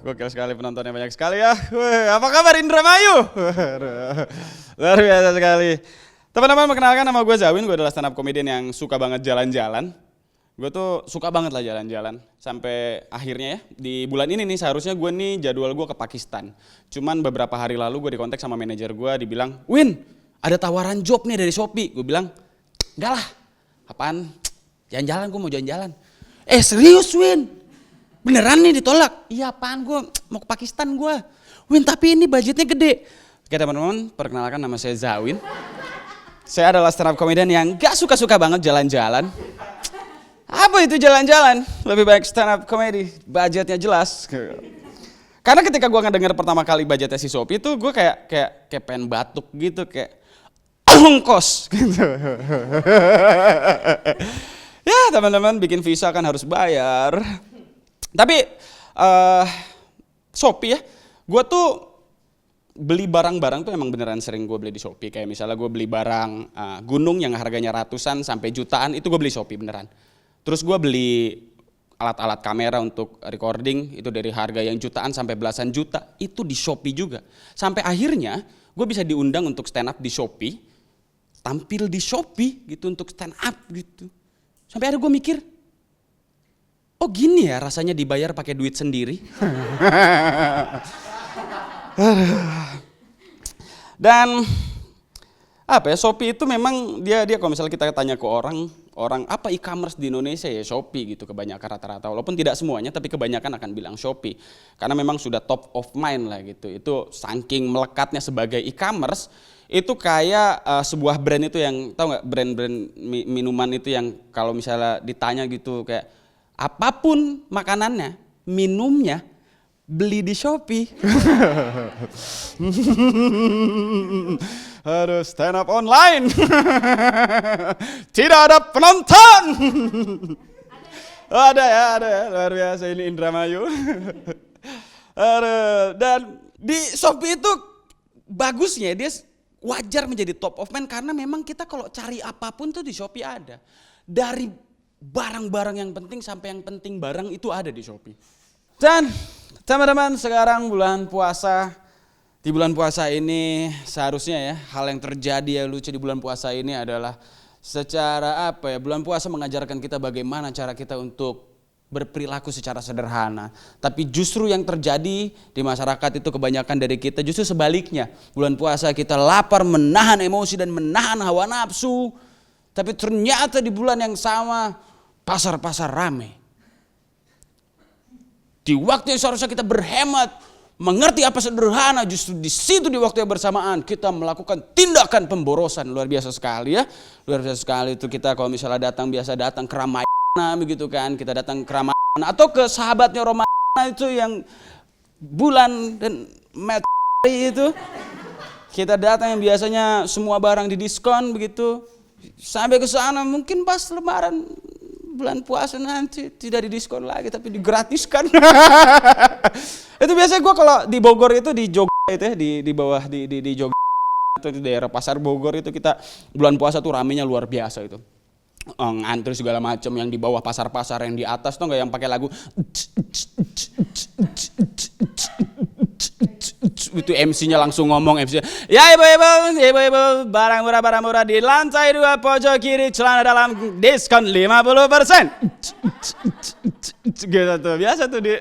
Gokil sekali, penontonnya banyak sekali ya. Wih, apa kabar Indramayu? Luar biasa sekali. Teman-teman, perkenalkan nama gue Zawin, gue adalah stand up comedian yang suka banget jalan-jalan. Gue tuh suka banget lah jalan-jalan. Sampai akhirnya ya, di bulan ini nih seharusnya gue nih jadwal gue ke Pakistan. Cuman beberapa hari lalu gue dikontak sama manajer gue, dibilang, Win, ada tawaran job nih dari Shopee. Gue bilang, enggak lah, apaan? Jalan-jalan, gue mau jalan-jalan. Serius Win? Beneran nih ditolak? Iya apaan, gue mau ke Pakistan gue. Win tapi ini budgetnya gede. Oke teman-teman, perkenalkan nama saya Zawin. Saya adalah stand up comedian yang gak suka-suka banget jalan-jalan. Apa itu jalan-jalan? Lebih baik stand up comedy, budgetnya jelas. Karena ketika gue ngedenger pertama kali budgetnya si Shopee itu gue kayak pengen batuk gitu, kayak ongkos gitu. Ya teman-teman, bikin visa kan harus bayar. Tapi Shopee ya, gue tuh beli barang-barang tuh emang beneran sering gue beli di Shopee. Kayak misalnya gue beli barang gunung yang harganya ratusan sampai jutaan, itu gue beli Shopee beneran. Terus gue beli alat-alat kamera untuk recording, itu dari harga yang jutaan sampai belasan juta, itu di Shopee juga. Sampai akhirnya gue bisa diundang untuk stand up di Shopee, tampil di Shopee gitu untuk stand up gitu. Sampai akhirnya gue mikir, oh gini ya rasanya dibayar pakai duit sendiri. Dan apa ya, Shopee itu memang dia kalau misalnya kita tanya ke orang apa e-commerce di Indonesia ya Shopee gitu kebanyakan rata-rata, walaupun tidak semuanya tapi kebanyakan akan bilang Shopee karena memang sudah top of mind lah gitu. Itu saking melekatnya sebagai e-commerce, itu kayak sebuah brand itu yang tahu nggak, brand-brand minuman itu yang kalau misalnya ditanya gitu kayak apapun makanannya, minumnya, beli di Shopee. Harus stand up online. Tidak ada penonton. Ada ya, luar biasa ini Indramayu. Dan di Shopee itu bagusnya dia wajar menjadi top of mind karena memang kita kalau cari apapun tuh di Shopee ada. Dari barang-barang yang penting sampai yang penting barang itu ada di Shopee. Dan teman-teman, sekarang bulan puasa. Di bulan puasa ini seharusnya ya, hal yang terjadi yang lucu di bulan puasa ini adalah secara apa ya, bulan puasa mengajarkan kita bagaimana cara kita untuk berperilaku secara sederhana. Tapi justru yang terjadi di masyarakat itu kebanyakan dari kita justru sebaliknya. Bulan puasa kita lapar, menahan emosi dan menahan hawa nafsu. Tapi ternyata di bulan yang sama pasar-pasar ramai. Di waktu yang seharusnya kita berhemat, mengerti apa sederhana, justru di situ di waktu yang bersamaan kita melakukan tindakan pemborosan. Luar biasa sekali ya. Luar biasa sekali itu kita kalau misalnya biasa datang ke Ramayana begitu kan. Kita datang ke Ramayana atau ke sahabatnya Ramayana itu yang bulan dan materi itu. Kita datang yang biasanya semua barang didiskon begitu. Sampai ke sana mungkin pas lebaran bulan puasa nanti tidak didiskon lagi tapi digratiskan. Itu biasanya gue kalau di Bogor itu di Jogja itu ya, di bawah di Jogja atau di daerah Pasar Bogor itu kita bulan puasa tuh ramenya luar biasa itu. Ngantri segala macam yang di bawah pasar-pasar, yang di atas tuh nggak yang pakai lagu itu MC-nya langsung ngomong, MC-nya, ya ibu-ibu, barang murah di lantai 2 pojok kiri, celana dalam diskon 50%. Gitu tuh, biasa tuh di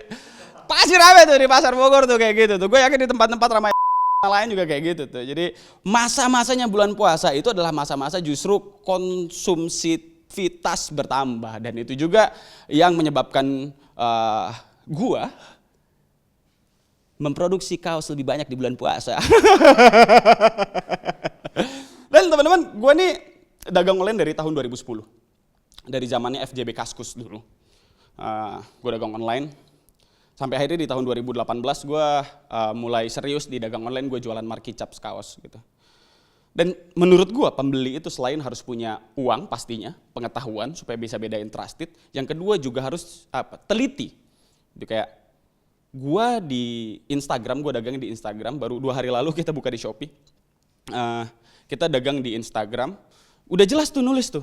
pasti rame tuh di Pasar Bogor tuh kayak gitu tuh. Gue yakin di tempat-tempat ramai lain juga kayak gitu tuh. Jadi masa-masanya bulan puasa itu adalah masa-masa justru konsumsivitas bertambah. Dan itu juga yang menyebabkan gua memproduksi kaos lebih banyak di bulan puasa. Dan teman-teman, gue nih dagang online dari tahun 2010. Dari zamannya FJB Kaskus dulu. Gue dagang online. Sampai akhirnya di tahun 2018 gue mulai serius di dagang online, gue jualan marquee caps kaos gitu. Dan menurut gue pembeli itu selain harus punya uang pastinya, pengetahuan supaya bisa bedain trusted. Yang kedua juga harus teliti. Itu kayak gue di Instagram, gue dagang di Instagram, baru 2 hari lalu kita buka di Shopee. Kita dagang di Instagram, udah jelas tuh nulis tuh.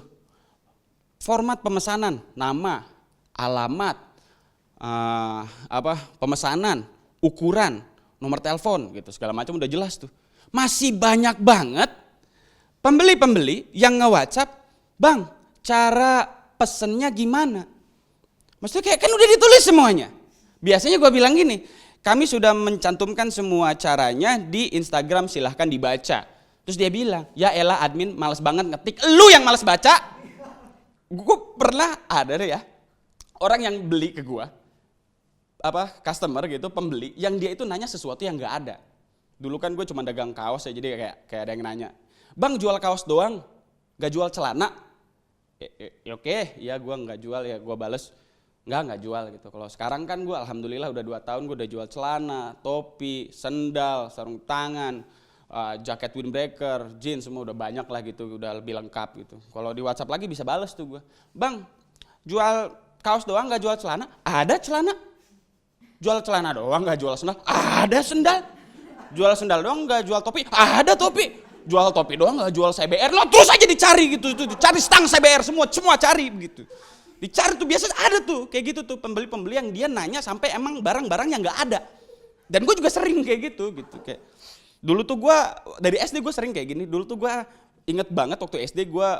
Format pemesanan, nama, alamat, pemesanan, ukuran, nomor telepon gitu segala macam udah jelas tuh. Masih banyak banget pembeli-pembeli yang nge-WhatsApp, "Bang, cara pesennya gimana?" Maksudnya kayak kan udah ditulis semuanya. Biasanya gue bilang gini, kami sudah mencantumkan semua caranya di Instagram, silahkan dibaca. Terus dia bilang, ya elah admin males banget ngetik, lu yang males baca. Gue pernah ada deh ya, orang yang beli ke gue, customer gitu, pembeli, yang dia itu nanya sesuatu yang gak ada. Dulu kan gue cuma dagang kaos ya, jadi kayak ada yang nanya, "Bang jual kaos doang, gak jual celana?" Oke, ya gue gak jual, ya gue bales, Enggak jual gitu. Kalau sekarang kan gue alhamdulillah udah 2 tahun gue udah jual celana, topi, sendal, sarung tangan, jaket windbreaker, jeans semua udah banyak lah gitu, udah lebih lengkap gitu. Kalau di WhatsApp lagi bisa bales tuh gue, "Bang, jual kaos doang gak jual celana?" Ada celana. Jual celana doang gak jual sendal? Ada sendal. Jual sendal doang gak jual topi? Ada topi. Jual topi doang gak jual CBR? Lo terus aja dicari gitu, cari stang CBR semua cari begitu. Dicari tuh biasa ada tuh kayak gitu tuh pembeli-pembeli yang dia nanya sampai emang barang-barang yang nggak ada. Dan gue juga sering kayak gitu kayak dulu tuh gue dari SD gue sering kayak gini. Dulu tuh gue inget banget waktu SD gue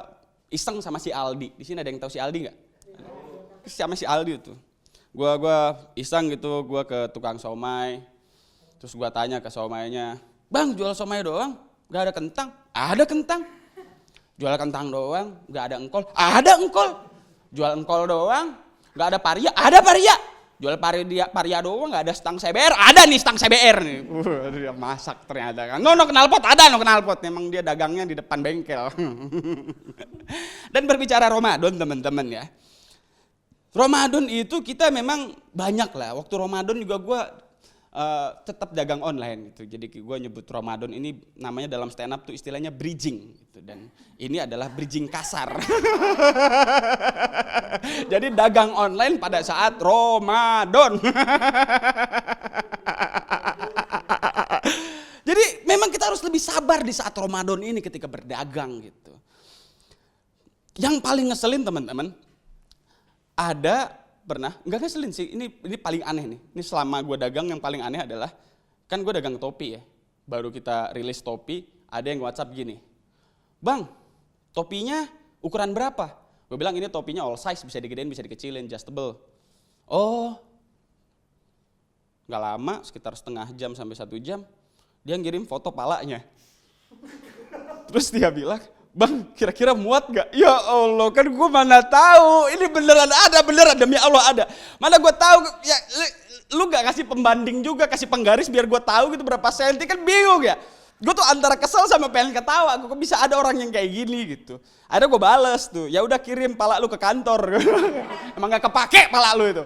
iseng sama si Aldi. Di sini ada yang tahu si Aldi nggak? Sama si Aldi tuh. Gue iseng gitu, gue ke tukang somai. Terus gue tanya ke somaynya, "Bang jual somai doang, nggak ada kentang?" Ada kentang. Jual kentang doang, nggak ada engkol? Ada engkol. Jual engkol doang, nggak ada paria? Ada paria. Jual paria doang, nggak ada stang CBR? Ada nih stang CBR nih. Dia masak ternyata kan. No knalpot ada, no knalpot. Memang dia dagangnya di depan bengkel. Dan berbicara Ramadan teman-teman ya. Ramadan itu kita memang banyak lah. Waktu Ramadan juga gue tetap dagang online gitu. Jadi gue nyebut Ramadan ini namanya dalam stand up tuh istilahnya bridging gitu. Dan ini adalah bridging kasar. Jadi dagang online pada saat Ramadan. Jadi memang kita harus lebih sabar di saat Ramadan ini ketika berdagang gitu. Yang paling ngeselin teman-teman, enggak ngeselin sih, ini paling aneh nih. Ini selama gue dagang yang paling aneh adalah, kan gue dagang topi ya. Baru kita rilis topi, ada yang WhatsApp gini, "Bang, topinya ukuran berapa?" Gue bilang ini topinya all size, bisa digedein, bisa dikecilin, adjustable. Oh, gak lama, sekitar setengah jam sampai 1 jam, dia ngirim foto palanya. Terus dia bilang, "Bang, kira-kira muat gak?" Ya Allah, kan gue mana tahu, ini beneran demi Allah ada. Mana gue tahu, ya lu gak kasih pembanding juga, kasih penggaris biar gue tahu gitu berapa senti, kan bingung ya. Gue tuh antara kesel sama pengen ketawa, kok bisa ada orang yang kayak gini gitu. Akhirnya gue bales tuh, "Ya udah kirim pala lu ke kantor." Emang gak kepake pala lu itu.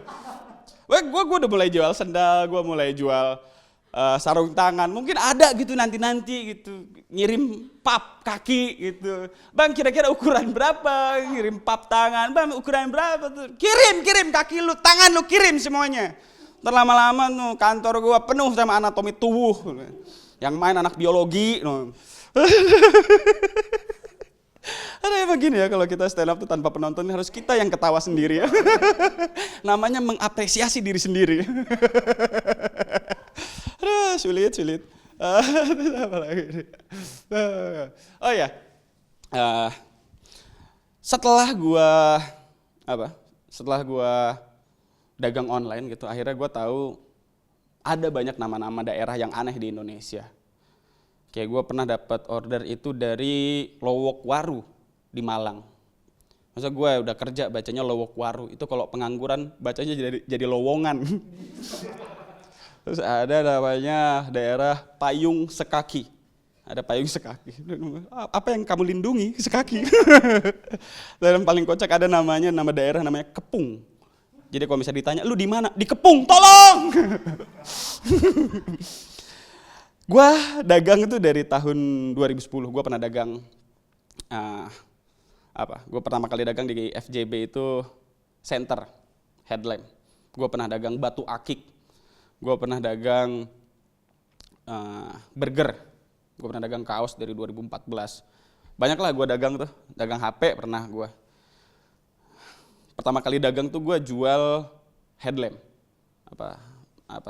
Gue udah mulai jual sendal, gue mulai jual sarung tangan, mungkin ada gitu nanti gitu, ngirim pap kaki gitu, "Bang kira-kira ukuran berapa?" Ngirim pap tangan, "Bang ukuran berapa tuh?" Kirim kaki lu, tangan lu kirim semuanya. Terlama-lama tuh kantor gue penuh sama anatomi tubuh. Yang main anak biologi. Ada emang gini ya, kalau kita stand up tuh tanpa penonton harus kita yang ketawa sendiri ya. Namanya mengapresiasi diri sendiri. Aduh, sulit. Apa lagi? Oh ya, setelah gua dagang online gitu, akhirnya gua tahu ada banyak nama-nama daerah yang aneh di Indonesia. Kayak gue pernah dapat order itu dari Lowokwaru di Malang. Masa gue udah kerja bacanya Lowokwaru, itu kalau pengangguran bacanya jadi lowongan. Terus ada namanya daerah Payung Sekaki. Ada Payung Sekaki. Apa yang kamu lindungi? Sekaki. Dan paling kocak ada nama daerah namanya Kepung. Jadi kalau misalnya ditanya, "Lu di mana?" "Di Kepung, tolong." Gua dagang itu dari tahun 2010. Gua pernah dagang Gua pertama kali dagang di FJB itu center headlamp. Gua pernah dagang batu akik. Gua pernah dagang burger. Gua pernah dagang kaos dari 2014. Banyak lah gua dagang tuh. Dagang HP pernah gua. Pertama kali dagang tuh gue jual headlamp.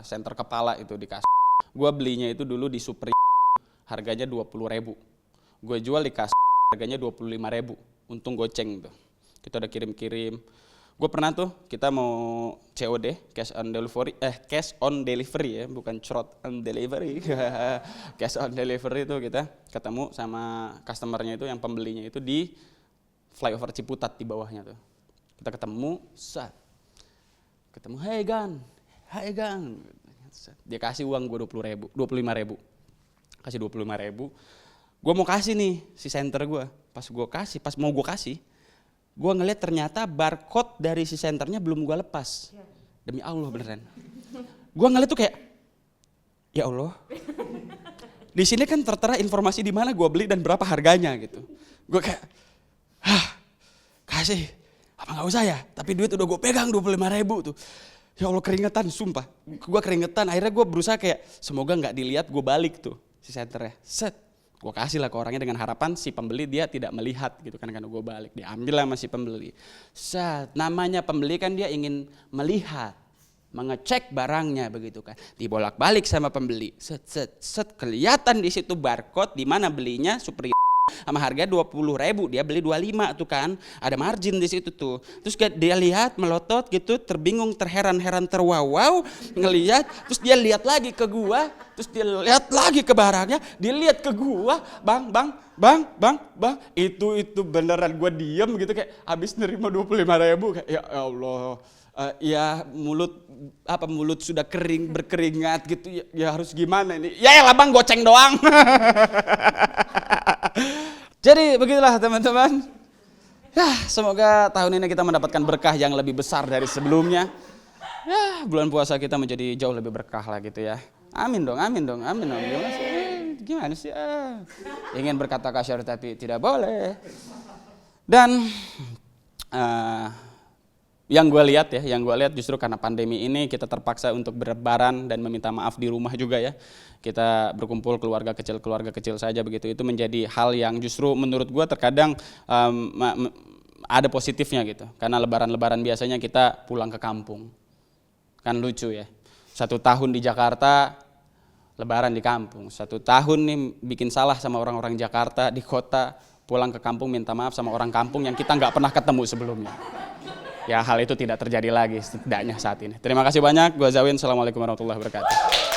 senter kepala itu di kasih. Gue belinya itu dulu di Supri, harganya 20.000. Gue jual di kasih harganya 25.000. Untung goceng tuh. Kita udah kirim-kirim. Gue pernah tuh kita mau COD, cash on delivery ya, bukan short on delivery. Cash on delivery itu kita ketemu sama customernya itu, yang pembelinya itu di flyover Ciputat di bawahnya tuh. Kita ketemu, hey Gan. Dia kasih uang gue 25.000. Kasih 25.000. Gue mau kasih nih si center gue. Pas mau gue kasih, gue ngeliat ternyata barcode dari si senternya belum gue lepas. Demi Allah beneran. Gue ngeliat tuh kayak, ya Allah. Di sini kan tertera informasi di mana gue beli dan berapa harganya gitu. Gue kayak, kasih, apa nggak usah ya? Tapi duit udah gue pegang 25.000 tuh. Ya Allah, keringetan, sumpah. Gue keringetan, akhirnya gue berusaha kayak, semoga nggak dilihat, gue balik tuh si senternya. Gue kasih lah ke orangnya dengan harapan si pembeli dia tidak melihat gitu kan, karena gue balik. Diambil lah sama si pembeli. Namanya pembeli kan dia ingin melihat, mengecek barangnya begitu kan. Dibolak-balik sama pembeli. Kelihatan di situ barcode di mana belinya Supri sama harga 20.000, dia beli 25 tuh kan, ada margin di situ tuh. Terus dia lihat melotot gitu, terbingung, terheran-heran, terwaw, ngelihat, terus dia lihat lagi ke gua, terus dia lihat lagi ke barangnya, dia lihat ke gua, bang, itu beneran. Gua diem gitu kayak habis nerima 25.000, kayak ya Allah. Ya mulut sudah kering, berkeringat gitu ya harus gimana ini, ya elah bang, goceng doang. Jadi begitulah teman-teman ya, semoga tahun ini kita mendapatkan berkah yang lebih besar dari sebelumnya ya, bulan puasa kita menjadi jauh lebih berkah lah gitu ya. Amin dong. Gimana sih ingin berkata kasar tapi tidak boleh. Dan yang gue lihat justru karena pandemi ini kita terpaksa untuk berlebaran dan meminta maaf di rumah juga ya. Kita berkumpul keluarga kecil saja begitu. Itu menjadi hal yang justru menurut gue terkadang ada positifnya gitu. Karena lebaran biasanya kita pulang ke kampung. Kan lucu ya. 1 tahun di Jakarta, lebaran di kampung. 1 tahun nih bikin salah sama orang-orang Jakarta di kota, pulang ke kampung minta maaf sama orang kampung yang kita nggak pernah ketemu sebelumnya. Ya hal itu tidak terjadi lagi setidaknya saat ini. Terima kasih banyak, gue Zawin, assalamualaikum warahmatullahi wabarakatuh.